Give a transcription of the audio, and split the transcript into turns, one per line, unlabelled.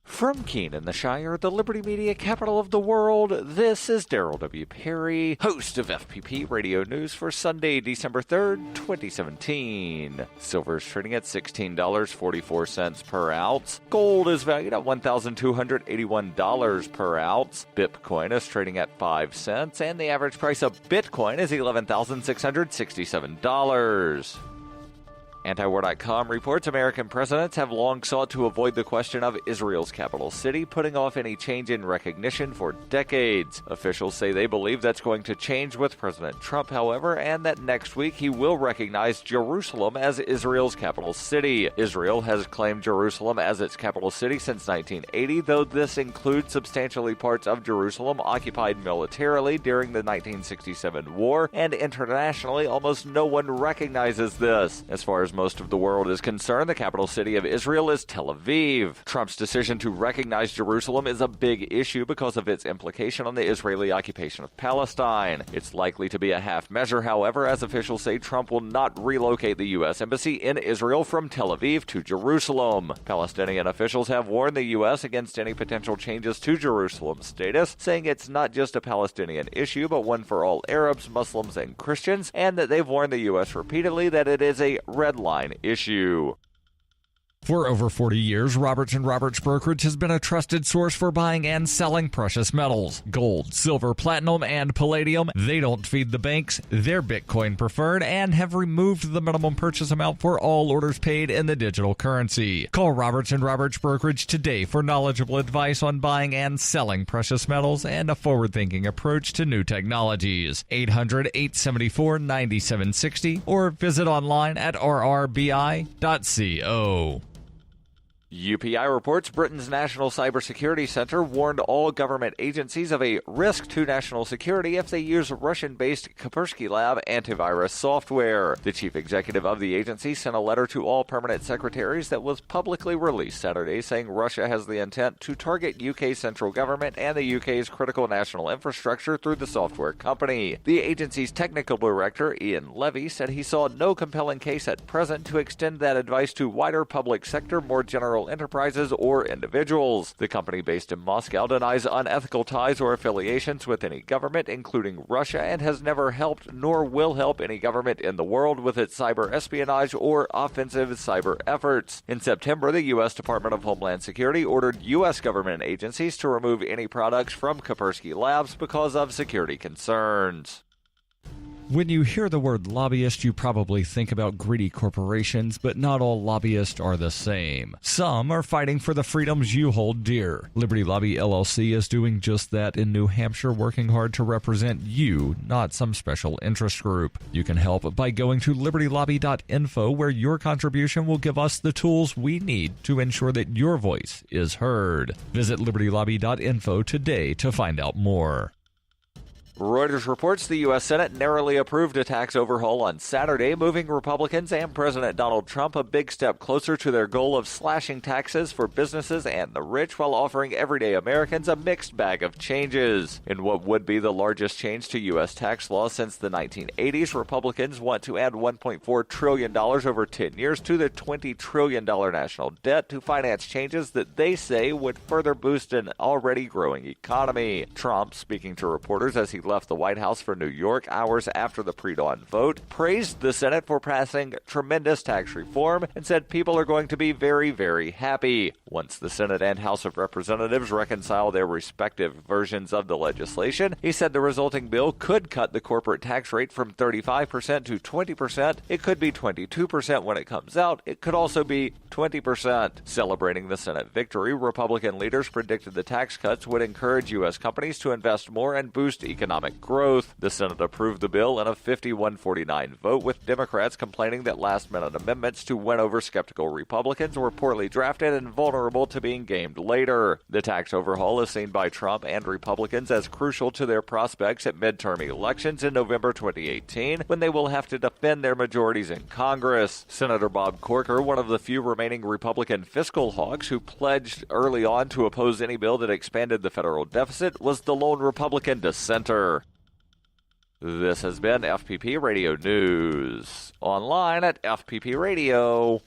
From Keene in the Shire, the Liberty Media capital of the world, this is Daryl W. Perry, host of FPP Radio News for Sunday, December 3rd, 2017. Silver is trading at $16.44 per ounce. Gold is valued at $1,281 per ounce. Bitcoin is trading at 5 cents, and the average price of Bitcoin is $11,667. Antiwar.com reports American presidents have long sought to avoid the question of Israel's capital city, putting off any change in recognition for decades. Officials say they believe that's going to change with President Trump, however, and that next week he will recognize Jerusalem as Israel's capital city. Israel has claimed Jerusalem as its capital city since 1980, though this includes substantially parts of Jerusalem occupied militarily during the 1967 war, and internationally almost no one recognizes this. As far as most of the world is concerned, the capital city of Israel is Tel Aviv. Trump's decision to recognize Jerusalem is a big issue because of its implication on the Israeli occupation of Palestine. It's likely to be a half measure, however, as officials say Trump will not relocate the U.S. Embassy in Israel from Tel Aviv to Jerusalem. Palestinian officials have warned the U.S. against any potential changes to Jerusalem's status, saying it's not just a Palestinian issue, but one for all Arabs, Muslims, and Christians, and that they've warned the U.S. repeatedly that it is a red line issue.
For over 40 years, Roberts & Roberts Brokerage has been a trusted source for buying and selling precious metals. Gold, silver, platinum, and palladium. They don't feed the banks. They're Bitcoin preferred and have removed the minimum purchase amount for all orders paid in the digital currency. Call Roberts & Roberts Brokerage today for knowledgeable advice on buying and selling precious metals and a forward-thinking approach to new technologies. 800-874-9760 or visit online at rrbi.co.
UPI reports Britain's National Cybersecurity Center warned all government agencies of a risk to national security if they use Russian-based Kaspersky Lab antivirus software. The chief executive of the agency sent a letter to all permanent secretaries that was publicly released Saturday, saying Russia has the intent to target UK central government and the UK's critical national infrastructure through the software company. The agency's technical director, Ian Levy, said he saw no compelling case at present to extend that advice to wider public sector, more general enterprises or individuals. The company based in Moscow denies unethical ties or affiliations with any government, including Russia, and has never helped nor will help any government in the world with its cyber espionage or offensive cyber efforts. In September, the U.S. Department of Homeland Security ordered U.S. government agencies to remove any products from Kaspersky Labs because of security concerns.
When you hear the word lobbyist, you probably think about greedy corporations, but not all lobbyists are the same. Some are fighting for the freedoms you hold dear. Liberty Lobby LLC is doing just that in New Hampshire, working hard to represent you, not some special interest group. You can help by going to libertylobby.info, where your contribution will give us the tools we need to ensure that your voice is heard. Visit libertylobby.info today to find out more.
Reuters reports the U.S. Senate narrowly approved a tax overhaul on Saturday, moving Republicans and President Donald Trump a big step closer to their goal of slashing taxes for businesses and the rich while offering everyday Americans a mixed bag of changes. In what would be the largest change to U.S. tax law since the 1980s, Republicans want to add $1.4 trillion over 10 years to the $20 trillion national debt to finance changes that they say would further boost an already growing economy. Trump, speaking to reporters as he left the White House for New York hours after the pre-dawn vote, praised the Senate for passing tremendous tax reform and said people are going to be very, very happy. Once the Senate and House of Representatives reconcile their respective versions of the legislation, he said the resulting bill could cut the corporate tax rate from 35% to 20%. It could be 22% when it comes out. It could also be 20%. Celebrating the Senate victory, Republican leaders predicted the tax cuts would encourage U.S. companies to invest more and boost economic growth. The Senate approved the bill in a 51-49 vote, with Democrats complaining that last-minute amendments to win over skeptical Republicans were poorly drafted and vulnerable to being gamed later. The tax overhaul is seen by Trump and Republicans as crucial to their prospects at midterm elections in November 2018, when they will have to defend their majorities in Congress. Senator Bob Corker, one of the few remaining Republican fiscal hawks who pledged early on to oppose any bill that expanded the federal deficit, was the lone Republican dissenter. This has been FPP Radio News, online at fppradio.com.